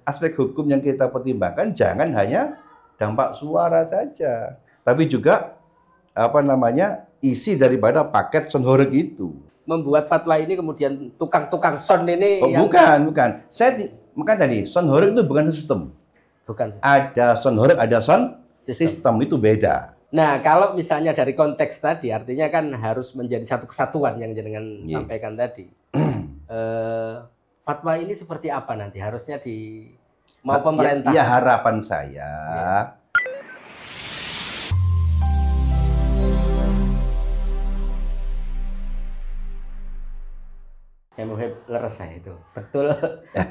aspek hukum yang kita pertimbangkan jangan hanya dampak suara saja, tapi juga isi daripada paket sonhoreg itu. Membuat fatwa ini kemudian tukang-tukang son ini bukan. Makanya tadi sonhoreg itu bukan sistem. Bukan. Ada sonhoreg, ada sistem itu beda. Nah, kalau misalnya dari konteks tadi, artinya kan harus menjadi satu kesatuan yang jenengan sampaikan tadi. Fatwa ini seperti apa nanti? Harusnya mau pemerintah? Ya harapan saya. Leres saya itu. Betul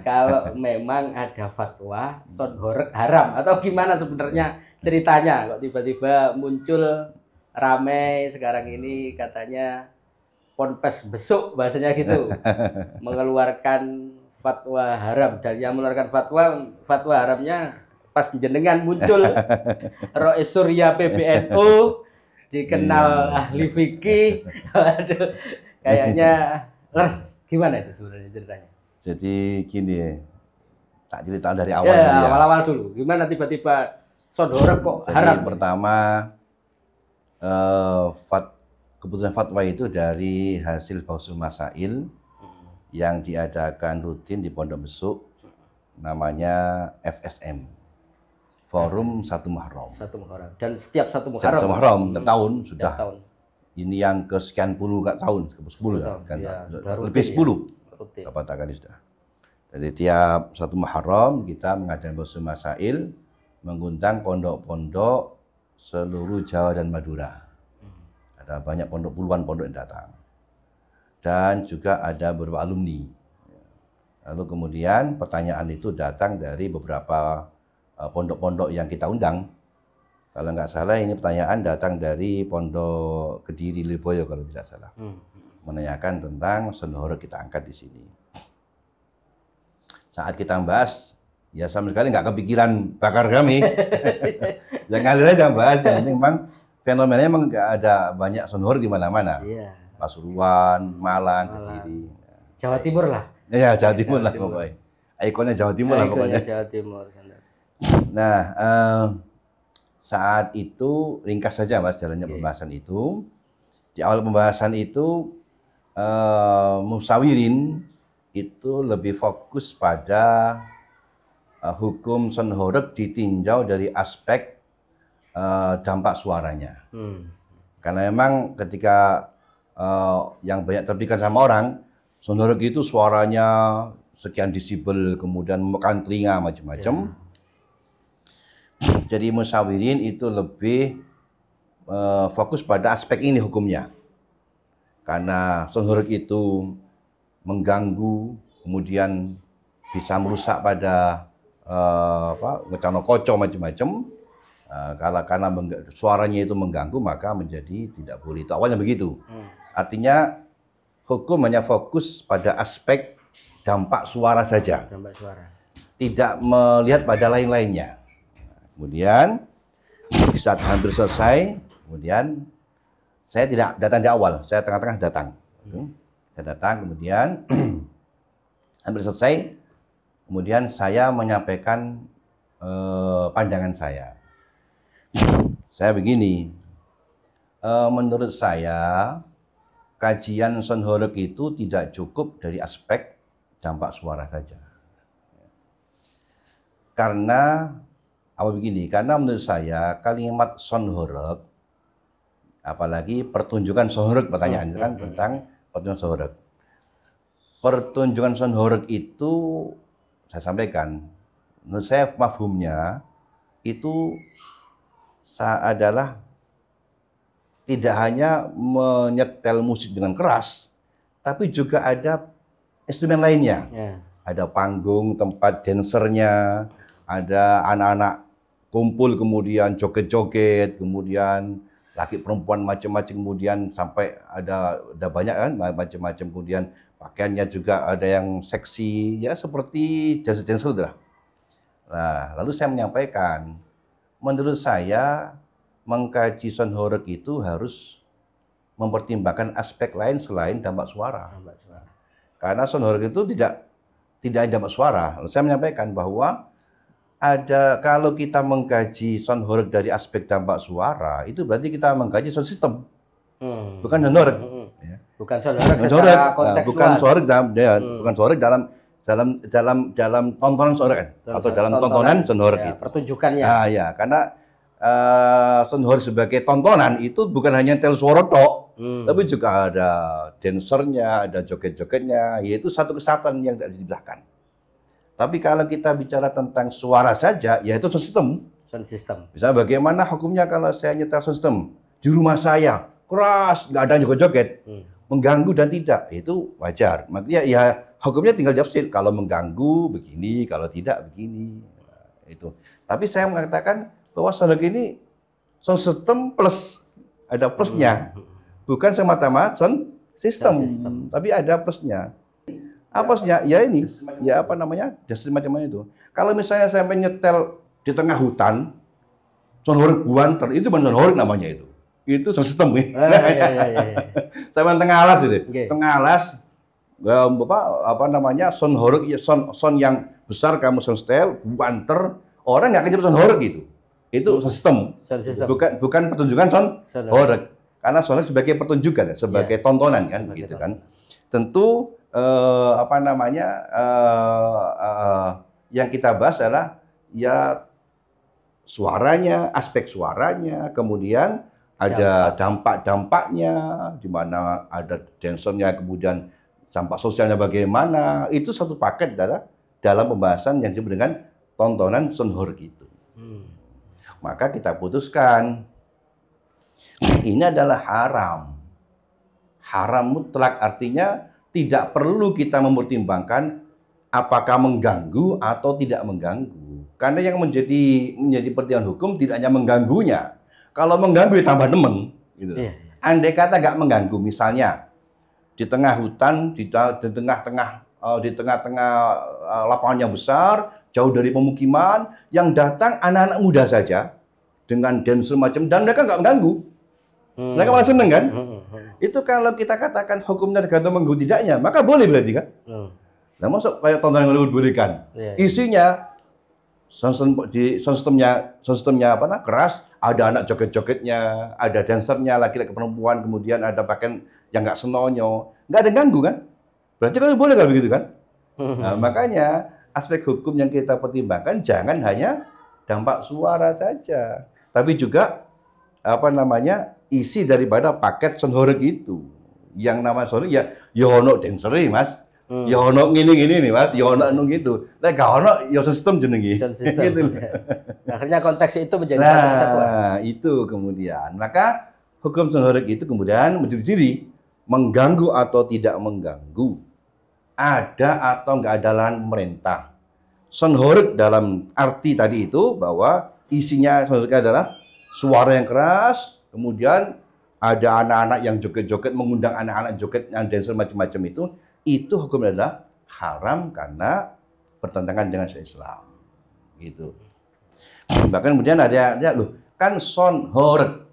kalau memang ada fatwa sonhoreg haram atau gimana sebenarnya ceritanya kok tiba-tiba muncul ramai sekarang ini katanya Ponpes besuk bahasanya gitu mengeluarkan fatwa haram, dan yang mengeluarkan fatwa haramnya pas jenengan muncul Rois Surya PBNU dikenal ahli fikih. Waduh, kayaknya leres. Gimana itu sebenarnya ceritanya? Jadi gini, tak cerita dari awal. Awal-awal dulu. Gimana tiba-tiba sonhoreg kok haram? Jadi pertama keputusan fatwa itu dari hasil Bausul Masail yang diadakan rutin di Pondok Besuk, namanya FSM, Forum 1 Muharram. 1 Muharram. Dan setiap 1 Muharram. 1 Muharram tahun sudah. Tahun. Ini yang kesekian puluh tahun, ke-10 kan, lebih 10. Berapa kali sudah. Jadi tiap 1 Muharram kita mengadakan Bausul Masail, mengundang pondok-pondok seluruh Jawa dan Madura. Ada banyak pondok, puluhan pondok yang datang. Dan juga ada beberapa alumni. Lalu kemudian pertanyaan itu datang dari beberapa pondok-pondok yang kita undang. Kalau nggak salah ini pertanyaan datang dari Pondok Kediri Lirboyo kalau tidak salah. Menanyakan tentang sonhoreg kita angkat di sini. Saat kita bahas, ya sama sekali nggak kepikiran bakar kami. Yang ngalir aja bahas, yang penting memang fenomenanya memang ada banyak sonhoreg di mana-mana. Pasuruan, Malang, Kediri. Jawa Timur lah. Iya, Jawa Timur lah pokoknya. Ikonnya Jawa Timur lah pokoknya. Jawa Timur. Nah, saat itu ringkas saja Mas jalannya pembahasan itu. Di awal pembahasan itu Musawirin itu lebih fokus pada hukum sonhoreg ditinjau dari aspek dampak suaranya. Karena memang ketika yang banyak terpikir sama orang, sonhoreg itu suaranya sekian desibel, kemudian memakan telinga macam-macam. Jadi Musawirin itu lebih fokus pada aspek ini hukumnya. Karena sonhoreg itu mengganggu, kemudian bisa merusak pada ngecano koco macam-macam. Karena suaranya itu mengganggu, maka menjadi tidak boleh. Itu awalnya begitu. Artinya hukum hanya fokus pada aspek dampak suara saja. Dampak suara. Tidak melihat pada lain-lainnya. Kemudian saat hampir selesai, kemudian saya tidak datang di awal, saya tengah-tengah datang. Saya datang, kemudian hampir selesai, kemudian saya menyampaikan pandangan saya. Saya begini, menurut saya kajian sonhoreg itu tidak cukup dari aspek dampak suara saja. Karena menurut saya kalimat sonhoreg, apalagi pertunjukan sonhoreg, pertanyaan itu kan tentang pertunjukan sonhoreg. Pertunjukan sonhoreg itu saya sampaikan, menurut saya mafhumnya itu adalah tidak hanya menyetel musik dengan keras, tapi juga ada instrumen lainnya. Ada panggung, tempat dancernya, ada anak-anak kumpul, kemudian joget-joget, kemudian laki perempuan macam-macam, kemudian sampai ada banyak kan macam-macam, kemudian pakaiannya juga ada yang seksi, ya seperti dancer lah. Nah, lalu saya menyampaikan, menurut saya mengkaji sonhoreg itu harus mempertimbangkan aspek lain selain dampak suara. Karena sonhoreg itu tidak ada dampak suara. Saya menyampaikan bahwa kalau kita mengkaji sound horeg dari aspek dampak suara, itu berarti kita mengkaji sound system, bukan sound horeg. Ya. Bukan sound horeg secara konteks bukan luas. Bukan sound horeg dalam tontonan sound horeg atau dalam tontonan sound horeg itu. Pertunjukannya. Nah, ya, karena sound horeg sebagai tontonan itu bukan hanya tel suara tok. Tapi juga ada dancernya, ada joget-jogetnya, yaitu satu kesatuan yang tidak dipisahkan. Tapi kalau kita bicara tentang suara saja, ya itu sound system. Sound system. Misalnya bagaimana hukumnya kalau saya nyetel sound system di rumah saya, keras, nggak ada joget-joget, mengganggu dan tidak, itu wajar. Makanya ya hukumnya tinggal jawab kalau mengganggu begini, kalau tidak begini. Nah, itu. Tapi saya mengatakan bahwa sound ini sound system plus, ada plusnya. Bukan semata-mata sound system, tapi ada plusnya. Apa plusnya? Ya ini, ya apa namanya, semacam itu. Kalau misalnya saya nyetel di tengah hutan, sound horeg buanter, itu bukan sound horeg namanya itu. Itu sound system. Saya tengah alas itu, tengah alas, apa namanya, sound horeg, ya sound yang besar kamu sound style, buanter, orang nggak akan nyebut sound horeg gitu. Itu sound system. Bukan pertunjukan sound horeg. Karena soalnya sebagai pertunjukan, sebagai tontonan kan, gitu kan. Tentu apa namanya yang kita bahas adalah ya suaranya, aspek suaranya, kemudian ada dampak-dampaknya, di mana ada dancernya, kemudian dampak sosialnya bagaimana. Itu satu paket dalam pembahasan yang disebut dengan tontonan sound horeg itu. Maka kita putuskan ini adalah haram. Haram mutlak artinya tidak perlu kita mempertimbangkan apakah mengganggu atau tidak mengganggu. Karena yang menjadi pertimbangan hukum tidak hanya mengganggunya. Kalau mengganggu ya tambah nemen. Gitu. Andai kata nggak mengganggu, misalnya di tengah hutan, di tengah-tengah lapangan yang besar, jauh dari pemukiman, yang datang anak-anak muda saja dengan dancer macam, dan mereka nggak mengganggu. Mereka malah seneng kan? Itu kalau kita katakan hukumnya tergantung mengganggu tidaknya, maka boleh berarti kan? Nah, masuk kayak tontonan yang diberikan. Isinya sound systemnya apa? Keras, ada anak joget-jogetnya, ada dancernya, laki-laki perempuan, kemudian ada pakaian yang nggak senonyo, nggak ada ganggu kan? Berarti kan boleh kalau begitu kan? Nah, makanya aspek hukum yang kita pertimbangkan jangan hanya dampak suara saja, tapi juga apa namanya, isi daripada paket sound horeg itu. Yang nama sound ya ono dancer Mas. Ya ono ngene-ngene nih Mas, ya ono anu gitu. Nek gak ono ya sistem jenenge. Gitu. Akhirnya konteks itu menjadi satu kesatuan. Nah, itu kemudian. Maka hukum sound horeg itu kemudian menjadi diri mengganggu atau tidak mengganggu. Ada atau enggak ada larangan pemerintah. Sound horeg dalam arti tadi itu bahwa isinya sound horeg adalah suara yang keras, kemudian ada anak-anak yang joget-joget, mengundang anak-anak joget yang dancer macam-macam itu hukumnya adalah haram karena bertentangan dengan Islam. Gitu. Bahkan kemudian ada loh, kan sound horeg.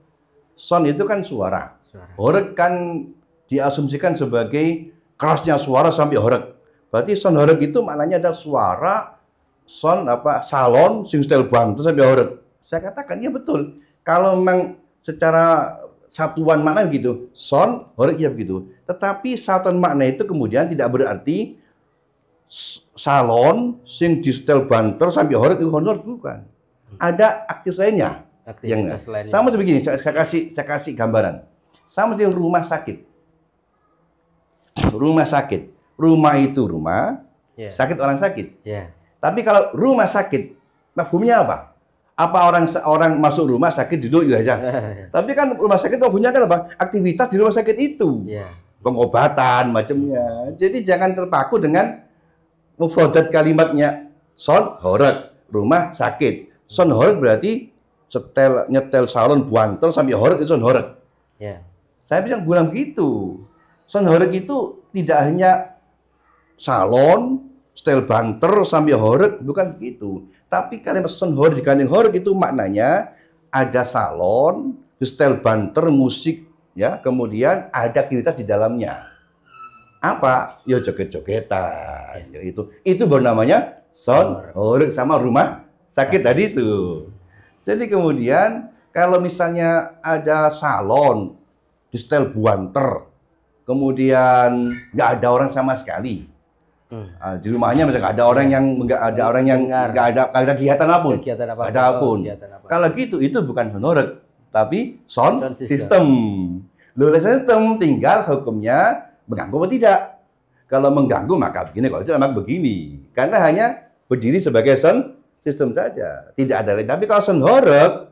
Sound itu kan suara. Horeg kan diasumsikan sebagai kerasnya suara sampai horeg. Berarti sound horeg itu maknanya ada suara sound salon sing style bantu sampai horeg. Saya katakan ya betul. Kalau memang secara satuan makna begitu, sound horeg ya begitu. Tetapi satuan makna itu kemudian tidak berarti salon sing di setel banter sampai horeg itu honor, bukan. Ada aktivitas lainnya. Lainnya. Sama seperti begini, saya kasih gambaran. Sama dengan rumah sakit. Rumah sakit. Rumah itu rumah, sakit orang sakit. Tapi kalau rumah sakit, mafhumnya apa? Apa orang masuk rumah sakit duduk aja. Tapi kan rumah sakit mafhumnya kan apa? Aktivitas di rumah sakit itu. Pengobatan macamnya. Jadi jangan terpaku dengan mufradat kalimatnya sound horeg, rumah sakit. Sound horeg berarti nyetel salon buantel sampai horeg itu sound horeg. Saya bilang bukan begitu. Sound horeg itu tidak hanya salon, setel banter sampai horeg, bukan begitu. Tapi kalimat sound horeg digandeng horeg itu maknanya ada salon, setel banter, musik, ya, kemudian ada aktivitas di dalamnya. apa? Ya joget-jogetan. Ya, itu baru namanya son horeg sama rumah sakit tadi itu. Jadi kemudian kalau misalnya ada salon di setel buanter, kemudian nggak ada orang sama sekali. Di rumahnya misalnya nggak ada orang yang nggak ada kegiatan apapun. Kalau gitu itu bukan son horeg, tapi sound system. Oleh sistem tinggal hukumnya mengganggu atau tidak. Kalau mengganggu maka begini, kalau tidak maka begini. Karena hanya berdiri sebagai sound system saja, tidak ada lain. Tapi kalau sound horeg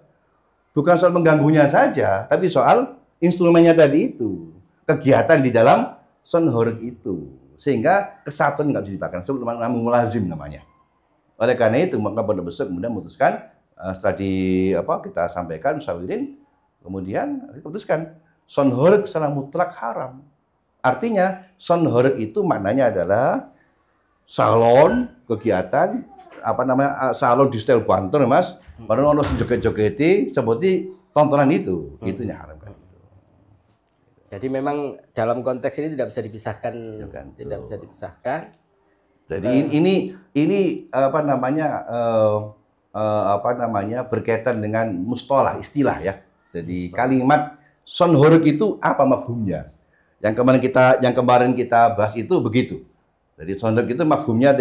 bukan soal mengganggunya saja, tapi soal instrumennya tadi itu, kegiatan di dalam sound horeg itu, sehingga kesatuan nggak bisa dipakai. Namanya mulazim namanya. Oleh karena itu maka pondok besar kemudian memutuskan setelah kita sampaikan musyawirin, kemudian diputuskan sound horeg secara mutlak haram. Artinya sound horeg itu maknanya adalah salon kegiatan salon di setel banter mas, baru ono joget-jogeti seperti tontonan itu haram kan itu. Jadi memang dalam konteks ini tidak bisa dipisahkan, tidak bisa dipisahkan. Jadi ini berkaitan dengan mustalah, istilah ya. Jadi kalimat sound horeg itu apa mafhumnya? Yang kemarin kita bahas itu begitu. Jadi sound horeg itu mafhumnya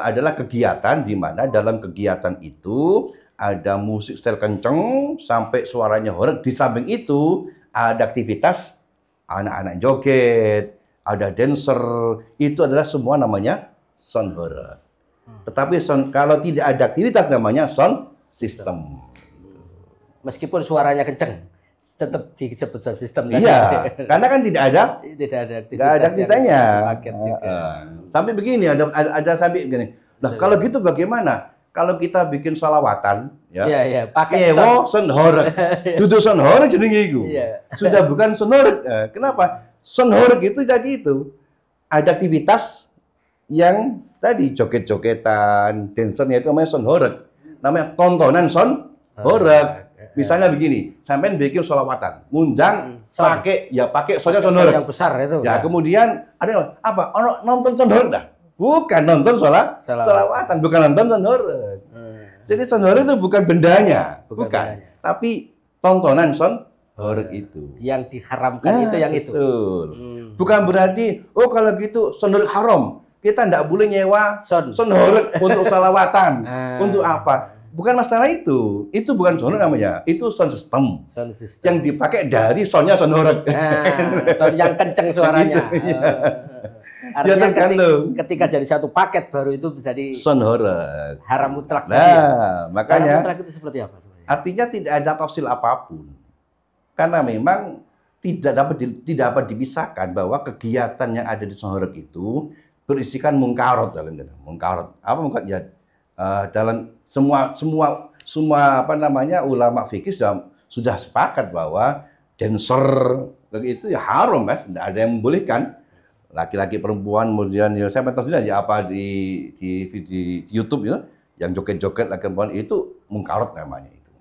adalah kegiatan di mana dalam kegiatan itu ada musik setel kenceng sampai suaranya horeg. Di samping itu ada aktivitas anak-anak joget, ada dancer, itu adalah semua namanya sound horeg. Tetapi kalau tidak ada aktivitas namanya sound system. Meskipun suaranya kenceng, tetap disebut sound system. Iya, karena kan tidak ada aktivitasnya. Sampai begini, ada sampai begini. Nah, kalau gitu bagaimana? Kalau kita bikin sholawatan, pakai sound horeg, duduk sound horeg jenenge iku. Sudah bukan sound horeg. Kenapa? Sound horeg itu tadi itu ada aktivitas yang tadi joget-jogetan, dancernya itu namanya sound horeg. Namanya tontonan sound horeg. Misalnya begini, sampean bikin sholawatan, ngundang pakai soundnya sound horeg yang besar itu. Ya, kemudian ada apa? Nonton sound horeg dah. Bukan nonton sholawatan, bukan nonton sound horeg. Jadi sound horeg itu bukan bendanya, bukan. Tapi tontonan sound horeg itu. Yang diharamkan itu yang itu. Betul. Bukan berarti kalau gitu sound horeg haram. Kita tidak boleh nyewa sound horeg untuk sholawatan. Untuk apa? Bukan masalah itu bukan sound namanya, itu sound system. Yang dipakai dari soundnya sound horeg. Sound yang kenceng suaranya. Artinya ketika jadi satu paket baru itu bisa di sound horeg. Haram mutlak. Nah, makanya haram mutlak itu seperti apa sebenarnya? Artinya tidak ada tafsil apapun. Karena memang tidak dapat dipisahkan bahwa kegiatan yang ada di sound horeg itu berisikan mungkarot dalamnya. Mungkarot. Apa mungkarot? Ya, dalam semua ulama fikih sudah sepakat bahwa dancer itu ya haram, Mas. Tidak ada yang membolehkan. Laki-laki perempuan kemudian saya tahu sudah apa di YouTube itu yang joget-joget laki perempuan itu mungkarot namanya itu.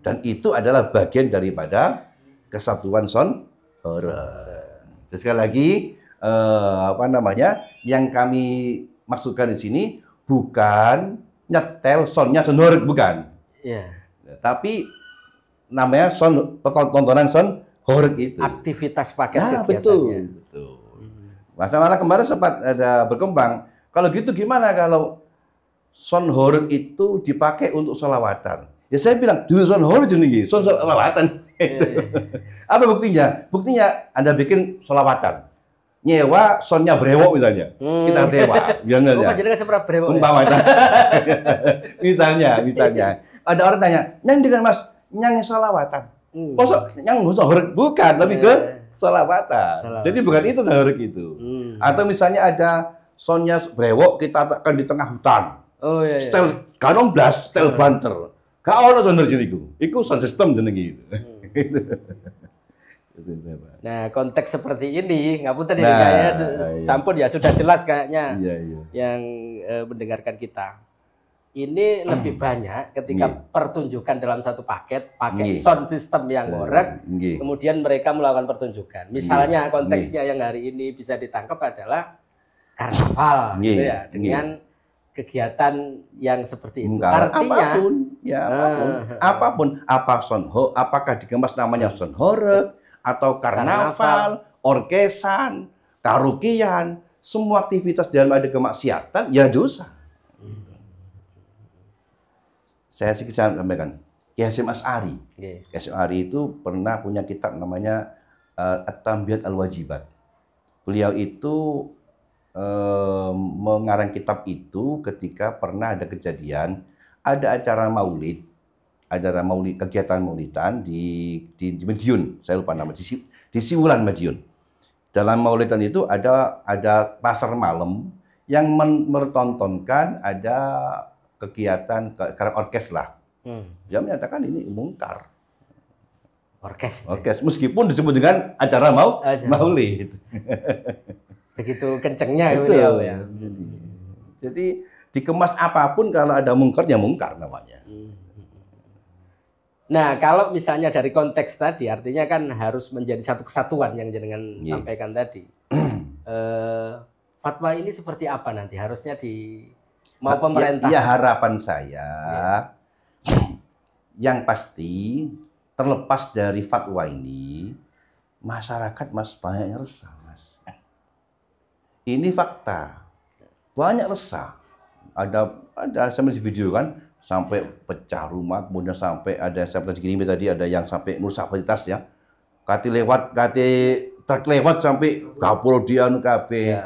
Dan itu adalah bagian daripada kesatuan sound horeg. Sekali lagi yang kami maksudkan di sini bukan nyetel soundnya sound horeg, bukan. Tapi namanya tontonan sound horeg itu. Aktivitas paket kegiatannya. Betul. Masalah kemarin sempat ada berkembang. Kalau gitu gimana kalau sound horeg itu dipakai untuk sholawatan? Ya saya bilang, dulu sound horeg jenenge, sound sholawatan. Apa buktinya? Buktinya Anda bikin sholawatan. Nyewa soundnya brewok misalnya, kita sewa, misalnya ada orang tanya, nyang dengan mas, nyang sholawatan, kosok nyang horeg bukan, lebih ke sholawatan. Jadi bukan itu horeg itu. Atau misalnya ada soundnya brewok, kita akan di tengah hutan, setel kanon blas, setel banter, gak ada sound horeg itu sound system jenenge itu. Nah, konteks seperti ini, ngapunten ya, sampun ya sudah jelas kayaknya yang mendengarkan kita. ini lebih banyak ketika pertunjukan dalam satu paket pakai sound system yang ngorek, kemudian mereka melakukan pertunjukan. Misalnya konteksnya yang hari ini bisa ditangkap adalah karnaval, gitu ya, dengan kegiatan yang seperti itu. Artinya apapun, apa sonho, apakah dikemas namanya sonhore atau karnaval, orkesan, karaokean, semua aktivitas dalam ada kemaksiatan ya dosa. Saya sih sampaikan, Kiai Hasyim Asy'ari. Kiai Hasyim Asy'ari itu pernah punya kitab namanya At-Tanbihat Al-Wajibat. Beliau itu mengarang kitab itu ketika pernah ada kejadian, ada acara maulid, kegiatan maulidan di Madiun, saya lupa nama, di Siwulan Madiun. Dalam maulidan itu ada pasar malam yang mempertontonkan ada kegiatan karena orkes lah. Dia menyatakan ini mungkar. Orkes. Meskipun disebut dengan acara maulid. Begitu kencengnya itu ya. Jadi dikemas apapun kalau ada mungkar ya mungkar namanya. Nah, kalau misalnya dari konteks tadi artinya kan harus menjadi satu kesatuan yang jenengan sampaikan tadi. Fatwa ini seperti apa nanti? Harusnya mau pemerintah. Ya harapan saya yang pasti terlepas dari fatwa ini masyarakat banyak yang resah, Mas. Ini fakta. Banyak resah. Ada sampai di video kan sampai pecah rumah, kemudian sampai ada seperti gini tadi ada yang sampai merusak fasilitas ya. Truk lewat sampai gapul dianu kabeh.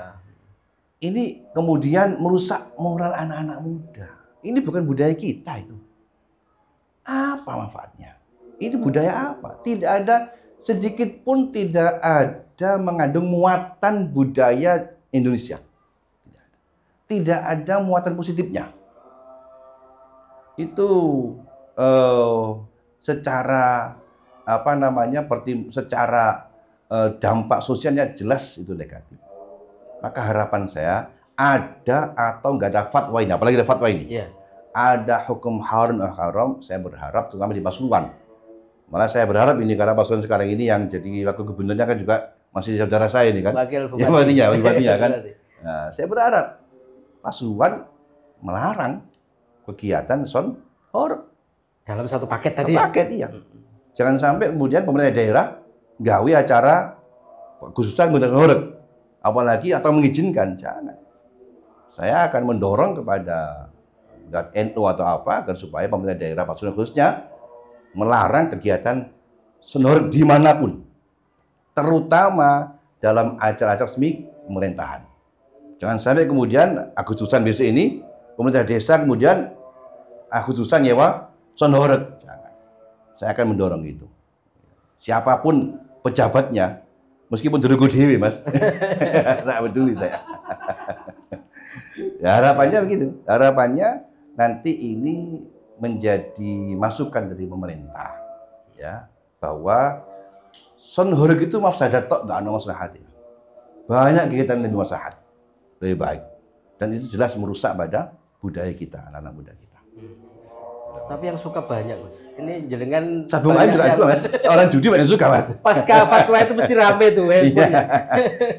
Ini kemudian merusak moral anak-anak muda. Ini bukan budaya kita itu. Apa manfaatnya? Ini budaya apa? Tidak ada sedikit pun tidak ada mengandung muatan budaya Indonesia. Tidak ada muatan positifnya. Itu secara secara dampak sosialnya jelas itu negatif. Maka harapan saya ada atau nggak ada fatwa ini, apalagi ada fatwa ini. Ada hukum haram, saya berharap terutama di Pasuruan. Malah saya berharap ini karena Pasuruan sekarang ini yang jadi wakil gubernurnya kan juga masih saudara saya ini kan. Wakil bupatinya kan. Nah, saya berharap Pasuruan melarang kegiatan sonhore dalam satu paket tadi. Paket iya. Jangan sampai kemudian pemerintah daerah gawe acara khususan menggunakan sonhore. Apalagi atau mengizinkan, jangan. Saya akan mendorong kepada NU atau apa agar supaya pemerintah daerah Pasuruan khususnya melarang kegiatan sonhore dimanapun, terutama dalam acara-acara resmi pemerintahan. Jangan sampai kemudian Agustusan besok ini pemerintah desa kemudian Agustusan nyewa sonhore, jangan. Saya akan mendorong itu. Siapapun pejabatnya, meskipun dulu dewi, Mas. Nggak peduli saya. Ya, harapannya begitu. Harapannya nanti ini menjadi masukan dari pemerintah, ya, bahwa sonhore itu mafsadat tok, nggak ada maslahat. Banyak kegiatan lebih maslahat, lebih baik. Dan itu jelas merusak pada budaya kita, anak-anak muda kita. Tapi yang suka banyak, Mas. Ini jenengan sabung ayam juga, Mas. Orang judi banyak suka, Mas. Pasca fatwa itu mesti rame tuh, iya.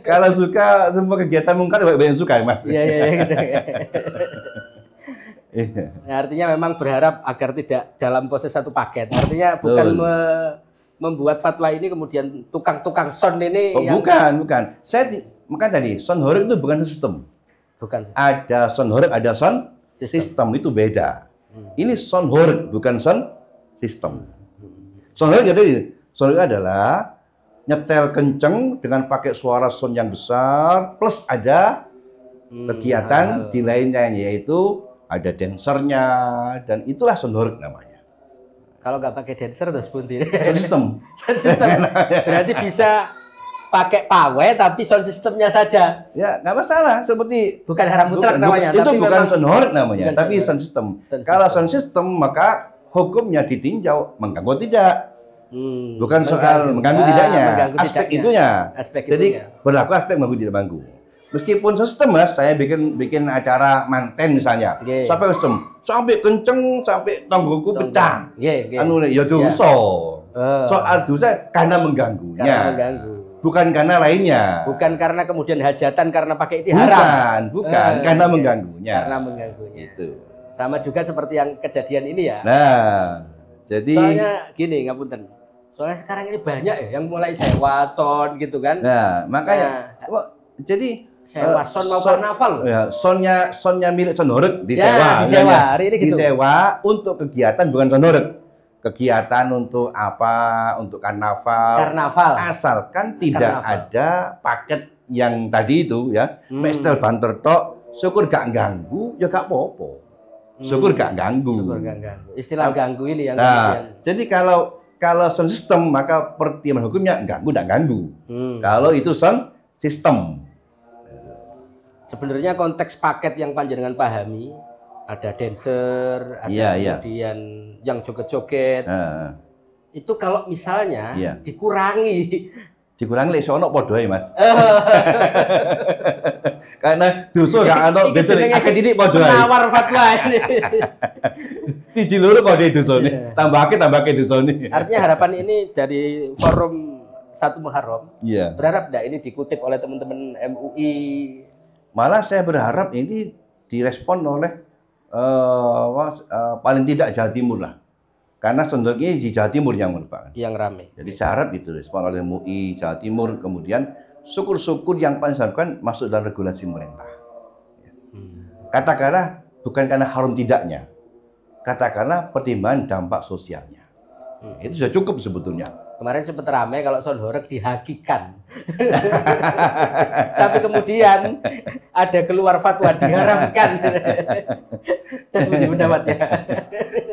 Kalau suka semua kegiatan mungkar banyak suka, Mas. Iya gitu. Nah, artinya memang berharap agar tidak dalam proses satu paket. Artinya bukan membuat fatwa ini kemudian tukang-tukang son ini. Bukan. Maka tadi sonhore itu bukan sistem. Bukan. Ada sonhore, ada son sistem itu beda. Ini sonhore bukan son sistem. Sonhore jadi sonhore adalah nyetel kenceng dengan pakai suara son yang besar plus ada kegiatan di lainnya yaitu ada dancernya dan itulah sonhore namanya. Kalau nggak pakai dancer terus buntir. Sound system. Berarti bisa pakai pawai tapi sound systemnya saja. Ya nggak masalah seperti. Bukan haram mutlak namanya. Itu bukan sonhore namanya, tapi sound system. Kalau sound system maka hukumnya ditinjau mengganggu tidak. Bukan soal mengganggu tidaknya, aspek itunya. Jadi berlaku aspek mengganggu tidak mengganggu. Meskipun sistem Mas, saya bikin acara manten misalnya. Sampai sistem, sampai kenceng, sampai tonggoku pecah. Anu ya dosa. Soal dosa karena mengganggunya. Karena mengganggu. Bukan karena lainnya. Bukan karena kemudian hajatan karena pakai itu haram. Bukan, karena mengganggunya. Karena mengganggunya. Itu. Sama juga seperti yang kejadian ini ya. Nah, jadi soalnya gini, ngapunten. Soalnya sekarang ini banyak ya yang mulai sewa son gitu kan. Nah, makanya jadi sewa son mau karnaval. Ya, sonnya milik Son Horeg disewa. Disewa. Hari ini gitu. Disewa untuk kegiatan bukan Son Horeg. Kegiatan untuk apa? Untuk karnaval. Asalkan tidak ada paket yang tadi itu ya. Mestel banter tok, syukur gak ganggu, ya gak apa-apa. Syukur gak ganggu. Istilah ganggu ini yang kemudian. Jadi kalau sound system maka pertimbangan hukumnya gak ganggu. Kalau itu sound system. Sebenarnya konteks paket yang panjenengan pahami, ada dancer, ada kemudian yang joget-joget. Itu kalau misalnya dikurangi lek sono padha ae Mas. Karena dosa gak ono beda akeh titik padha ae. Nawar fatwa ini. Siji loro kok dosane. Tambahke dosane. Artinya harapan ini dari forum 1 Muharram. Berharap enggak ini dikutip oleh teman-teman MUI. Malah saya berharap ini direspon oleh paling tidak Jawa Timur lah. Karena contohnya di Jawa Timur yang merupakan yang ramai. Jadi saya harap itu respon oleh MUI Jawa Timur, kemudian syukur-syukur yang paling diharapkan masuk dalam regulasi pemerintah. Katakanlah bukan karena haram tidaknya, katakanlah pertimbangan dampak sosialnya. Itu sudah cukup sebetulnya. Kemarin sempat ramai kalau Son Horeg dihakikan. Tapi kemudian ada keluar fatwa diharamkan. Terus pendapatnya.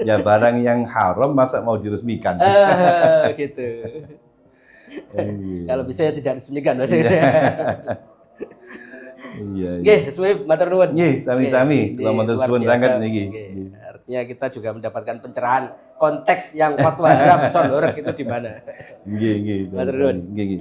Ya barang yang haram masa mau diresmikan. Gitu. Kalau bisa ya tidak diresmikan maksudnya. Iya. Nggih, suwe matur nuwun. Nggih, sami-sami. Kula matur suwun sanget niki. Artinya kita juga mendapatkan pencerahan konteks yang fatwa haram Son Horeg itu di mana. Nggih, nggih. Matur nuwun. Nggih, nggih.